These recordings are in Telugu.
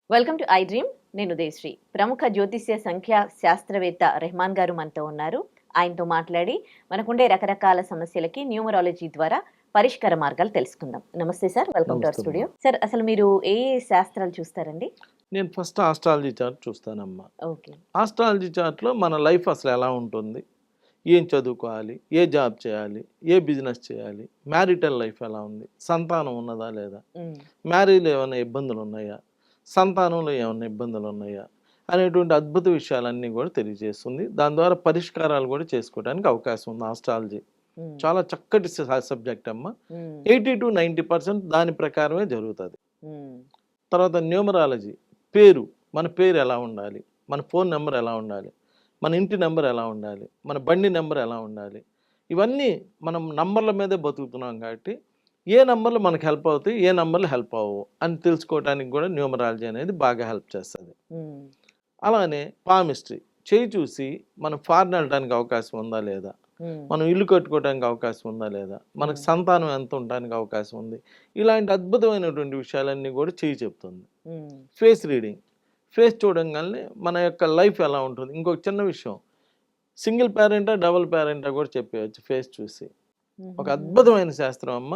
Welcome to I dream. నేను ఉదయశ్రీ. ప్రముఖ జ్యోతిష్య సంఖ్యా శాస్త్రవేత్త రెహమాన్ గారు మనతో ఉన్నారు. ఆయనతో మాట్లాడి మనకుండే రకరకాల సమస్యలకి న్యూమరాలజీ ద్వారా పరిష్కార మార్గాలు తెలుసుకుందాం. నమస్తే సార్, వెల్కమ్ టు అవర్ నమస్తే అమ్మా. స్టూడియో. సార్, అసలు మీరు ఏ శాస్త్రాలు చూస్తారండి? నేను ఫస్ట్ ఆస్ట్రాలజీ చార్ట్ చూస్తానమ్మా. ఓకే. ఆస్ట్రాలజీ చార్ట్‌లో మన లైఫ్ అసలు ఎలా ఉంటుంది? ఏం చదువుకోవాలి? ఏ జాబ్ చేయాలి? ఏ బిజినెస్ చేయాలి? మ్యారిటల్ లైఫ్ ఎలా ఉంది? సంతానం ఉన్నదా లేదా? మ్యారేజ్‌లో ఏమైనా ఇబ్బందులు ఉన్నాయా? సంతానంలో ఏమన్నా ఇబ్బందులు ఉన్నాయా? అనేటువంటి అద్భుత విషయాలన్నీ కూడా తెలియజేస్తుంది. దాని ద్వారా పరిష్కారాలు కూడా చేసుకోవడానికి అవకాశం ఉంది ఆస్ట్రాలజీ. చాలా చక్కటి సబ్జెక్ట్ అమ్మా. 80-90% దాని ప్రకారమే జరుగుతుంది. తర్వాత న్యూమరాలజీ, పేరు, మన పేరు ఎలా ఉండాలి, మన ఫోన్ నెంబర్ ఎలా ఉండాలి, మన ఇంటి నెంబర్ ఎలా ఉండాలి, మన బండి నెంబర్ ఎలా ఉండాలి, ఇవన్నీ మనం నంబర్ల మీదే బతుకుతున్నాం కాబట్టి ఏ నంబర్లు మనకు హెల్ప్ అవుతాయి, ఏ నంబర్లు హెల్ప్ అవ్వవు అని తెలుసుకోవడానికి కూడా న్యూమరాలజీ అనేది బాగా హెల్ప్ చేస్తుంది. అలానే పామిస్ట్రీ, చేయి చూసి మనం ఫారెన్ వెళ్ళడానికి అవకాశం ఉందా లేదా, మనం ఇల్లు కట్టుకోవడానికి అవకాశం ఉందా లేదా, మనకు సంతానం ఎంత ఉండడానికి అవకాశం ఉంది, ఇలాంటి అద్భుతమైనటువంటి విషయాలన్నీ కూడా చేయి చెప్తుంది. ఫేస్ రీడింగ్, ఫేస్ చూడంగానే మన యొక్క లైఫ్ ఎలా ఉంటుంది. ఇంకొక చిన్న విషయం, సింగిల్ పేరెంటా డబుల్ పేరెంటా కూడా చెప్పేయచ్చు ఫేస్ చూసి. ఒక అద్భుతమైన శాస్త్రం అమ్మ.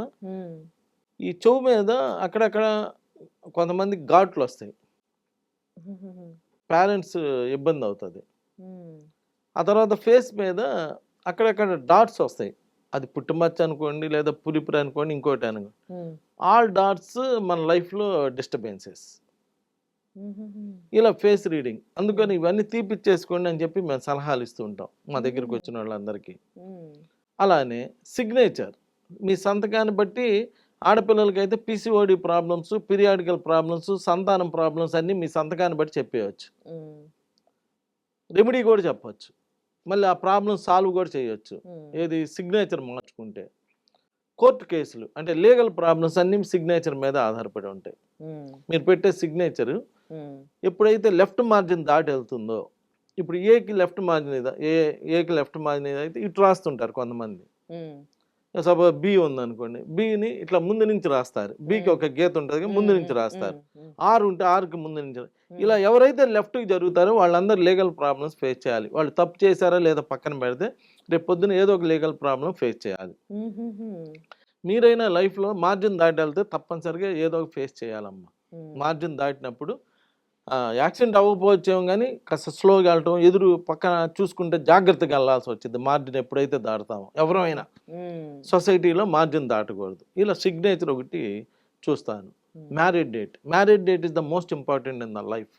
ఈ చెవు మీద అక్కడక్కడ కొంతమంది ఘాట్లు వస్తాయి, పేరెంట్స్ ఇబ్బంది అవుతుంది. ఆ తర్వాత ఫేస్ మీద అక్కడక్కడ డాట్స్ వస్తాయి, అది పుట్టుమచ్చ అనుకోండి లేదా పులిపురి అనుకోండి ఇంకోటి అనుకోండి. ఆల్ డాట్స్ మన లైఫ్లో డిస్టర్బెన్సెస్. ఇలా ఫేస్ రీడింగ్, అందుకని ఇవన్నీ తీపిచ్చేసుకోండి అని చెప్పి మేము సలహాలు ఇస్తూ ఉంటాం మా దగ్గరికి వచ్చిన వాళ్ళందరికీ. అలానే సిగ్నేచర్, మీ సంతకాన్ని బట్టి ఆడపిల్లలకైతే పిసిఓడి ప్రాబ్లమ్స్, పీరియాడికల్ ప్రాబ్లమ్స్, సంతానం ప్రాబ్లమ్స్ అన్నీ మీ సంతకాన్ని బట్టి చెప్పేయచ్చు. రెమెడీ కూడా చెప్పచ్చు, మళ్ళీ ఆ ప్రాబ్లం సాల్వ్ కూడా చేయొచ్చు. ఏది సిగ్నేచర్ మార్చుకుంటే. కోర్టు కేసులు అంటే లీగల్ ప్రాబ్లమ్స్ అన్నీ సిగ్నేచర్ మీద ఆధారపడి ఉంటాయి. మీరు పెట్టే సిగ్నేచరు ఎప్పుడైతే లెఫ్ట్ మార్జిన్ దాటి వెళ్తుందో, ఇప్పుడు ఏకి లెఫ్ట్ మార్జిన్ ఏకి లెఫ్ట్ మార్జిన్ అయితే ఇటు రాస్తుంటారు కొంతమంది. సపోజ్ బి ఉందనుకోండి, బిని ఇట్లా ముందు నుంచి రాస్తారు, బికి ఒక గీత ఉంటుంది ముందు నుంచి రాస్తారు. ఆర్ ఉంటే ఆర్కి ముందు నుంచి. ఇలా ఎవరైతే లెఫ్ట్కి జరుగుతారో వాళ్ళందరూ లీగల్ ప్రాబ్లమ్స్ ఫేస్ చేయాలి. వాళ్ళు తప్పు చేశారా లేదా పక్కన పెడితే రేపు పొద్దున ఏదో ఒక లీగల్ ప్రాబ్లం ఫేస్ చేయాలి. మీరైనా లైఫ్లో మార్జిన్ దాటి వెళ్తే తప్పనిసరిగా ఏదో ఒక ఫేస్ చేయాలమ్మా. మార్జిన్ దాటినప్పుడు యాక్సిడెంట్ అవ్వకపోవచ్చేమో కానీ కాస్త స్లోగా వెళ్ళటం, ఎదురు పక్కన చూసుకుంటే జాగ్రత్తగా వెళ్ళాల్సి వచ్చింది. మార్జిన్ ఎప్పుడైతే దాటుతామో ఎవరైనా సొసైటీలో మార్జిన్ దాటకూడదు. ఇలా సిగ్నేచర్ ఒకటి చూస్తాను. Married date is the most important in the life.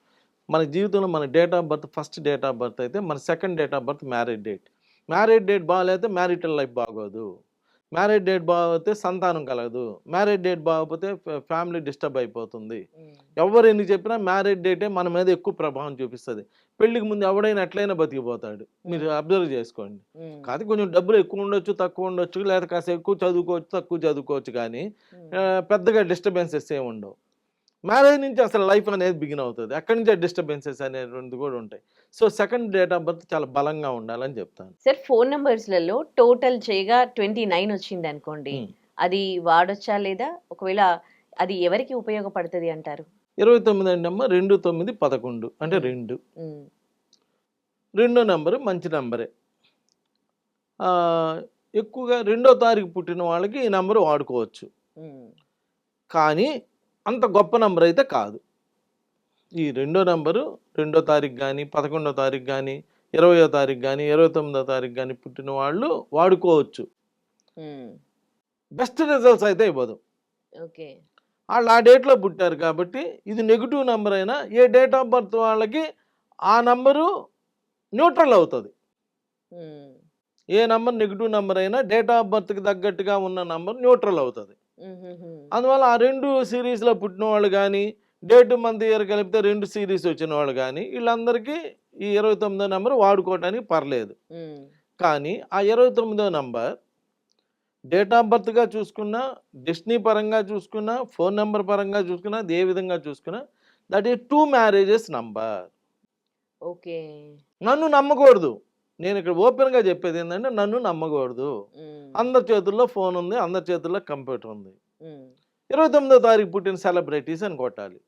మన జీవితంలో మన date of birth first date of birth అయితే మన second date of birth married date బాగాలేతే మ్యారిటల్ లైఫ్ బాగోదు. మ్యారేజ్ డేట్ బాగోతే సంతానం కలగదు. మ్యారేజ్ డేట్ బాగోపోతే ఫ్యామిలీ డిస్టర్బ్ అయిపోతుంది. ఎవరు ఎన్ని చెప్పినా మ్యారేజ్ డేటే మన మీద ఎక్కువ ప్రభావం చూపిస్తుంది. పెళ్లికి ముందు ఎవడైనా ఎట్లయినా బతికిపోతాడు, మీరు అబ్జర్వ్ చేసుకోండి. కాదు కొంచెం డబ్బులు ఎక్కువ ఉండొచ్చు, తక్కువ ఉండొచ్చు, లేదా కాస్త ఎక్కువ చదువుకోవచ్చు, తక్కువ చదువుకోవచ్చు, కానీ పెద్దగా డిస్టర్బెన్సెస్ ఏమి ఉండవు. మ్యారేజ్ నుంచి అసలు లైఫ్ అనేది బిగిన్ అవుతుంది. అక్కడి నుంచి డిస్టర్బెన్సెస్ అనేటువంటిది కూడా ఉంటాయి. So second date of birth చాలా బలంగా ఉండాలని చెప్తాను. సార్, ఫోన్ నంబర్స్లలో టోటల్ చేయగా 29 వచ్చింది అనుకోండి, అది వాడొచ్చా లేదా? ఒకవేళ అది ఎవరికి ఉపయోగపడుతుంది అంటారు? 29 అండి అమ్మ, 2, 9, 11 అంటే 2. రెండో నెంబరు మంచి నెంబరే. ఎక్కువగా 2వ తారీఖు పుట్టిన వాళ్ళకి ఈ నెంబరు వాడుకోవచ్చు, కానీ అంత గొప్ప నెంబర్ అయితే కాదు. ఈ రెండో నెంబరు 2వ తారీఖు కానీ 11వ తారీఖు కానీ 20వ తారీఖు కానీ 29వ తారీఖు కానీ పుట్టిన వాళ్ళు వాడుకోవచ్చు. బెస్ట్ రిజల్ట్స్ అయితే ఇవ్వదు. వాళ్ళు ఆ డేట్లో పుట్టారు కాబట్టి ఇది నెగిటివ్ నెంబర్ అయినా ఏ డేట్ ఆఫ్ బర్త్ వాళ్ళకి ఆ నంబరు న్యూట్రల్ అవుతుంది. ఏ నంబర్ నెగిటివ్ నెంబర్ అయినా డేట్ ఆఫ్ బర్త్కి తగ్గట్టుగా ఉన్న నంబర్ న్యూట్రల్ అవుతుంది. అందువల్ల ఆ 2 సిరీస్లో పుట్టిన వాళ్ళు కానీ డేట్ మంత్ ఇయర్ కలిపితే 2 సిరీస్ వచ్చిన వాళ్ళు కానీ వీళ్ళందరికీ ఈ 29వ నెంబర్ వాడుకోవడానికి పర్లేదు. కానీ ఆ 29వ నెంబర్ డేట్ ఆఫ్ బర్త్గా చూసుకున్నా, డెస్టినీ పరంగా చూసుకున్నా, ఫోన్ నెంబర్ పరంగా చూసుకున్నా, అది ఏ విధంగా చూసుకున్నా that is 2 marriages number. Okay. నన్ను నమ్మకూడదు. నేను ఇక్కడ ఓపెన్గా చెప్పేది ఏంటంటే నన్ను నమ్మకూడదు. అందరి చేతుల్లో ఫోన్ ఉంది, అందరి చేతుల్లో కంప్యూటర్ ఉంది. 29వ తారీఖు పుట్టిన సెలబ్రిటీస్ అని కొట్టాలి.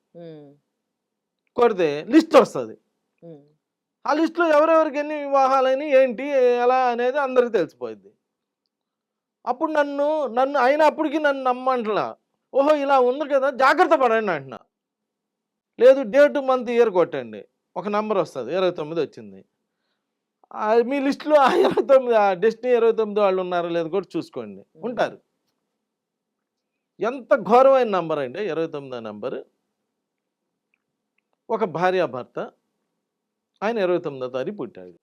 కొడితే లిస్ట్ వస్తుంది. ఆ లిస్టులో ఎవరెవరికి ఎన్ని వివాహాలని ఏంటి ఎలా అనేది అందరికి తెలిసిపోయింది. అప్పుడు నన్ను నన్ను అయినప్పటికీ నన్ను నమ్మంటలా. ఓహో ఇలా ఉంది కదా జాగ్రత్త పడండి అంటున్నా. లేదు డేట్ మంత్ ఇయర్ కొట్టండి, ఒక నంబర్ వస్తుంది, 29 వచ్చింది. మీ లిస్టులో ఆ 29 ఆ డెస్టినీ 29 వాళ్ళు ఉన్నారో లేదో కూడా చూసుకోండి, ఉంటారు. ఎంత ఘోరమైన నంబర్ అండి 29 నంబరు. ఒక భార్యాభర్త, ఆయన 29వ తారీఖు పుట్టాడు.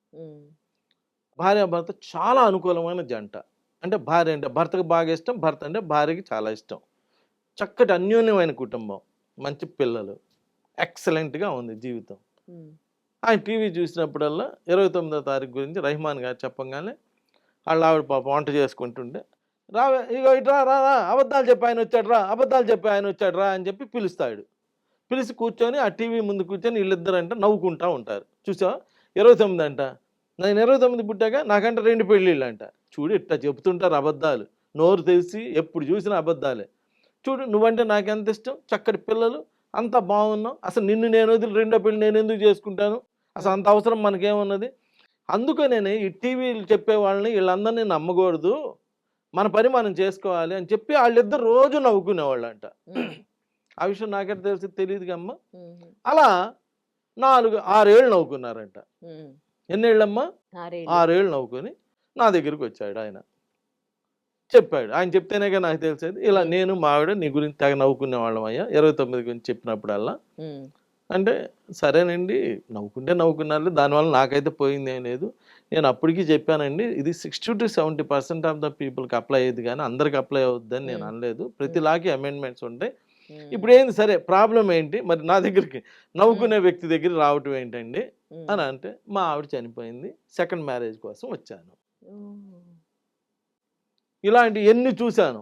భార్యాభర్త చాలా అనుకూలమైన జంట. అంటే భార్య అంటే భర్తకు బాగా ఇష్టం, భర్త అంటే భార్యకి చాలా ఇష్టం. చక్కటి అన్యోన్యమైన కుటుంబం, మంచి పిల్లలు, ఎక్సలెంట్గా ఉంది జీవితం. ఆయన టీవీ చూసినప్పుడల్లా 29వ తారీఖు గురించి రెహమాన్ గారు చెప్పగానే వాళ్ళ ఆవిడ పాపం వంట చేసుకుంటుంటే, రావే ఇగో ఇట్రా రా రా, అబద్ధాలు చెప్పి ఆయన వచ్చాడు రా, అబద్ధాలు చెప్పి ఆయన వచ్చాడు రా అని చెప్పి పిలుస్తాడు. పిలిచి కూర్చొని ఆ టీవీ ముందు కూర్చొని వీళ్ళిద్దరంట నవ్వుకుంటూ ఉంటారు. చూసావా 29 అంట, నేను 29 పుట్టాక నాకంటే 2 పెళ్ళిళ్ళు అంట. చూడు ఇట్లా చెబుతుంటారు అబద్ధాలు, నోరు తెలిసి ఎప్పుడు చూసినా అబద్ధాలే. చూడు నువ్వంటే నాకెంత ఇష్టం, చక్కటి పిల్లలు, అంతా బాగున్నావు, అసలు నిన్ను నేను వదిలి రెండో పెళ్ళి నేను ఎందుకు చేసుకుంటాను, అసలు అంత అవసరం మనకేమున్నది. అందుకనే ఈ టీవీలు చెప్పే వాళ్ళని వీళ్ళందరినీ నమ్మకూడదు, మన పని మనం చేసుకోవాలి అని చెప్పి వాళ్ళిద్దరు రోజు నవ్వుకునేవాళ్ళంట. ఆ విషయం నాకెంత తెలిసి తెలియదు అమ్మ. అలా 4-6 ఏళ్ళు నవ్వుకున్నారంట. ఎన్నేళ్ళమ్మా? 6 ఏళ్ళు నవ్వుకొని నా దగ్గరికి వచ్చాడు ఆయన. చెప్పాడు, ఆయన చెప్తేనేగా నాకు తెలిసేది. ఇలా నేను మా ఆవిడ నీ గురించి తెగ నవ్వుకునే వాళ్ళం అయ్యా 29 గురించి చెప్పినప్పుడల్లా. అంటే సరేనండి, నవ్వుకుంటే నవ్వుకున్నారు, దానివల్ల నాకైతే పోయింది ఏం లేదు. నేను అప్పటికీ చెప్పానండి, ఇది 60 to 70% ఆఫ్ ద పీపుల్కి అప్లై అయ్యేది కానీ అందరికి అప్లై అవుద్దని నేను అనలేదు. ప్రతి లాకి అమెండ్మెంట్స్ ఉంటాయి. ఇప్పుడు ఏంది సరే ప్రాబ్లం ఏంటి మరి నా దగ్గరికి నవ్వుకునే వ్యక్తి దగ్గర రావటం ఏంటండి అని అంటే, మా ఆవిడ చనిపోయింది, సెకండ్ మ్యారేజ్ కోసం వచ్చాను. ఇలాంటి ఎన్ని చూశాను,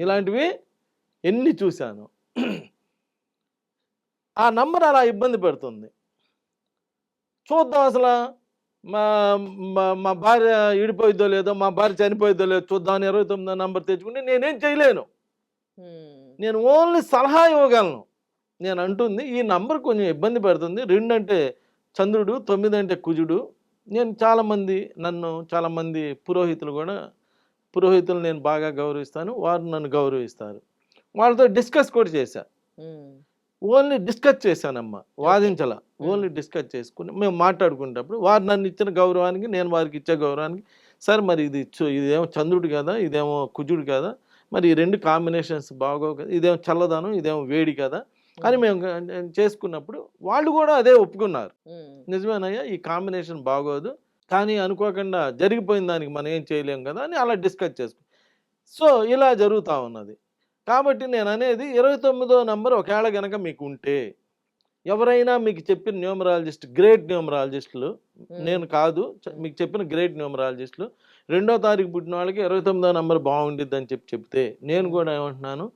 ఇలాంటివి ఎన్ని చూశాను. ఆ నంబర్ అలా ఇబ్బంది పెడుతుంది. చూద్దాం అసలు మా మా భార్య ఈడిపోయిద్దో లేదో, మా భార్య చనిపోయిద్దో లేదో చూద్దామని 29 నంబర్ తెచ్చుకుంటే నేనేం చేయలేను. నేను ఓన్లీ సలహా ఇవ్వగలను. నేను అంటుంది ఈ నంబర్ కొంచెం ఇబ్బంది పెడుతుంది. 2 అంటే చంద్రుడు, 9 అంటే కుజుడు. నేను చాలామంది పురోహితులు నేను బాగా గౌరవిస్తాను, వారు నన్ను గౌరవిస్తారు. వాళ్ళతో డిస్కస్ కూడా చేశా. ఓన్లీ డిస్కస్ చేశానమ్మా, వాదించాల. ఓన్లీ డిస్కస్ చేసుకుని మేము మాట్లాడుకునేటప్పుడు వారు నన్ను ఇచ్చిన గౌరవానికి నేను వారికి ఇచ్చే గౌరవానికి, సార్ మరి ఇదేమో చంద్రుడు కదా, ఇదేమో కుజుడు కదా, మరి ఈ 2 కాంబినేషన్స్ బాగోవు కదా, ఇదేమో చల్లదనం, ఇదేమో వేడి కదా అని మేము చేసుకున్నప్పుడు వాళ్ళు కూడా అదే ఒప్పుకున్నారు. నిజమేనయ్యా ఈ కాంబినేషన్ బాగోదు, కానీ అనుకోకుండా జరిగిపోయిన దానికి మనం ఏం చేయలేం కదా అని అలా డిస్కస్ చేసుకున్నాం. సో ఇలా జరుగుతూ ఉన్నది. కాబట్టి నేను అనేది 29వ నంబర్ ఒకవేళ కనుక మీకు ఉంటే, ఎవరైనా మీకు చెప్పిన న్యూమరాలజిస్ట్, గ్రేట్ న్యూమరాలజిస్టులు, నేను కాదు మీకు చెప్పిన గ్రేట్ న్యూమరాలజిస్టులు 2వ తారీఖు పుట్టిన వాళ్ళకి 29వ నంబర్ బాగుండిద్ది అని చెప్తే, నేను కూడా ఏమంటున్నాను,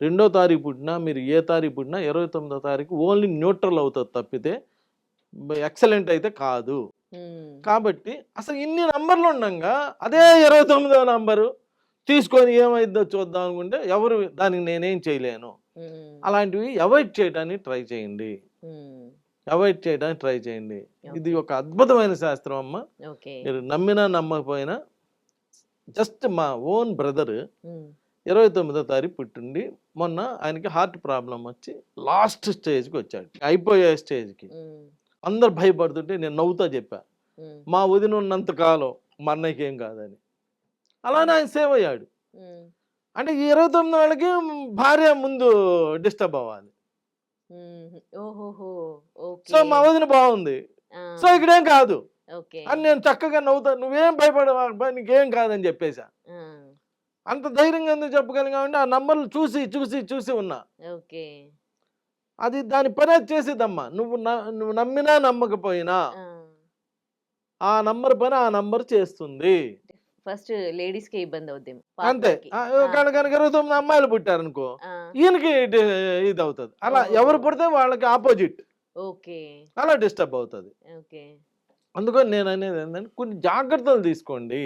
2వ తారీఖు పుట్టినా మీరు ఏ తారీఖు పుట్టినా 29వ తారీఖు ఓన్లీ న్యూట్రల్ అవుతుంది తప్పితే ఎక్సలెంట్ అయితే కాదు. కాబట్టి అసలు ఇన్ని నంబర్లు ఉండగా అదే 29వ నంబరు తీసుకొని ఏమైందో చూద్దాం అనుకుంటే దానికి నేనేం చేయలేను. అలాంటివి అవాయిడ్ చేయడానికి ట్రై చేయండి. ఇది ఒక అద్భుతమైన శాస్త్రం అమ్మ. మీరు నమ్మినా నమ్మకపోయినా, జస్ట్ మా ఓన్ బ్రదర్ 29వ తారీఖు పుట్టిండి. మొన్న ఆయనకి హార్ట్ ప్రాబ్లం వచ్చి లాస్ట్ స్టేజ్కి వచ్చాడు, అయిపోయే స్టేజ్కి. అందరు భయపడుతుంటే నేను నవ్వుతా చెప్పా, మా వదిన ఉన్నంత కాలం మా అన్నయ్యకి ఏం కాదని. అలానే ఆయన సేవ్ అయ్యాడు. అంటే ఈ 29 వాళ్ళకి భార్య ముందు డిస్టర్బ్ అవ్వాలి. సో మా వదిన బాగుంది, సో ఇక్కడేం కాదు అని నేను చక్కగా నవ్వుతా, నువ్వేం భయపడవా నీకేం కాదని చెప్పేశా. అంత ధైర్యంగా ఎందుకు చెప్పగలిగామంటే ఆ నంబర్లు చూసి చూసి చూసి ఉన్నా. అది దాని పని చేసేదమ్మా. నువ్వు నమ్మినా నమ్మకపోయినా ఆ నంబర్ పని ఆ నంబర్ చేస్తుంది. ఫస్ట్ లేడీస్ కి ఇబ్బంది అవుద్ది అంతే. కనుక 29 అమ్మాయిలు పుట్టారనుకో, ఈయనకి ఇది అవుతుంది. అలా ఎవరు పుడితే వాళ్ళకి ఆపోజిట్ అలా డిస్టర్బ్ అవుతుంది. అందుకని నేను అనేది ఏంటంటే కొన్ని జాగ్రత్తలు తీసుకోండి.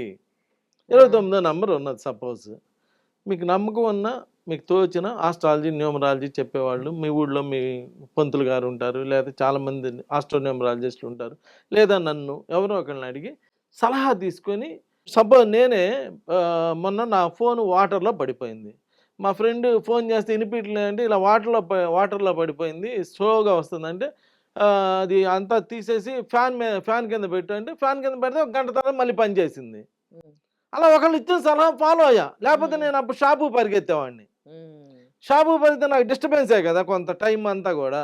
29వ నంబర్ ఉన్నది, సపోజ్ మీకు నమ్మకం ఉన్నా మీకు తోచిన ఆస్ట్రాలజీ న్యూమరాలజీ చెప్పేవాళ్ళు మీ ఊళ్ళో మీ పంతులు గారు ఉంటారు, లేదా చాలామంది ఆస్ట్రోన్యూమరాలజిస్టులు ఉంటారు, లేదా నన్ను ఎవరో ఒకరిని అడిగి సలహా తీసుకొని, సపోజ్ నేనే మొన్న నా ఫోన్ వాటర్లో పడిపోయింది, మా ఫ్రెండ్ ఫోన్ చేస్తే వినిపించలేదంటే ఇలా వాటర్లో పడిపోయింది, స్లోగా వస్తుందంటే అది అంతా తీసేసి ఫ్యాన్ కింద పెట్టు అంటే ఫ్యాన్ కింద పెడితే ఒక గంట తర్వాత మళ్ళీ పనిచేసింది. అలా ఒకళ్ళు ఇచ్చిన సలహా ఫాలో అయ్యా, లేకపోతే నేను అప్పుడు షాపు పరిగెత్తేవాడిని. షాపు పరిగితే నాకు డిస్టర్బెన్సే కదా కొంత టైం అంతా కూడా.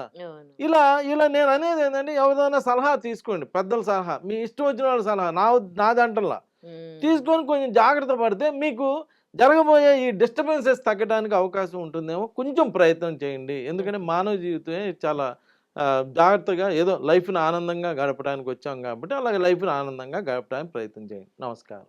ఇలా నేను అనేది ఏంటంటే ఎవరైనా సలహా తీసుకోండి, పెద్దల సలహా, మీ ఇష్టం వచ్చిన వాళ్ళ సలహా, నాదంటల్లా తీసుకొని కొంచెం జాగ్రత్త పడితే మీకు జరగబోయే ఈ డిస్టర్బెన్సెస్ తగ్గడానికి అవకాశం ఉంటుందేమో. కొంచెం ప్రయత్నం చేయండి, ఎందుకంటే మానవ జీవితమే చాలా జాగ్రత్తగా ఏదో లైఫ్ని ఆనందంగా గడపడానికి వచ్చాం కాబట్టి అలాగే లైఫ్ని ఆనందంగా గడపడానికి ప్రయత్నం చేయండి. నమస్కారం.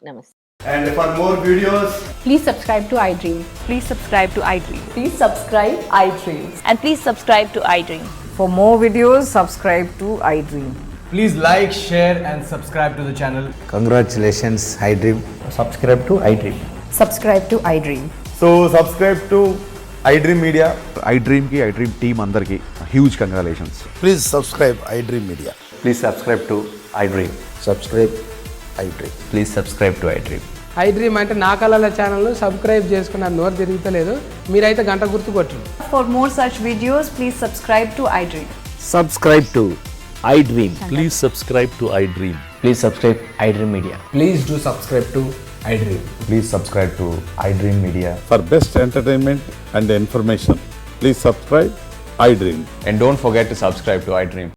నమస్తే. And for more videos, Please subscribe to iDream. Please subscribe to iDream. Please subscribe iDream. And please subscribe to iDream. For more videos, subscribe to iDream. please like, share, and subscribe to the channel. Congratulations, iDream. Subscribe to iDream. Subscribe to iDream. So subscribe to iDream Media. iDream ki iDream team andarki huge congratulations. Please subscribe iDream Media. Please subscribe to iDream. Subscribe iDream. Please subscribe to iDream. iDream అంటే నా కళల ఛానల్ను సబ్స్క్రైబ్ చేసుకున్న నోరు తిరుగుతలేదు, మీరైతే గంట గుర్తు కొట్టండి. For more such videos, please subscribe to iDream. Subscribe to iDream. Please subscribe to iDream. Please subscribe iDream Media. Please do subscribe to iDream. Please subscribe to iDream Media. For best entertainment and information, please subscribe iDream. And don't forget to subscribe to iDream.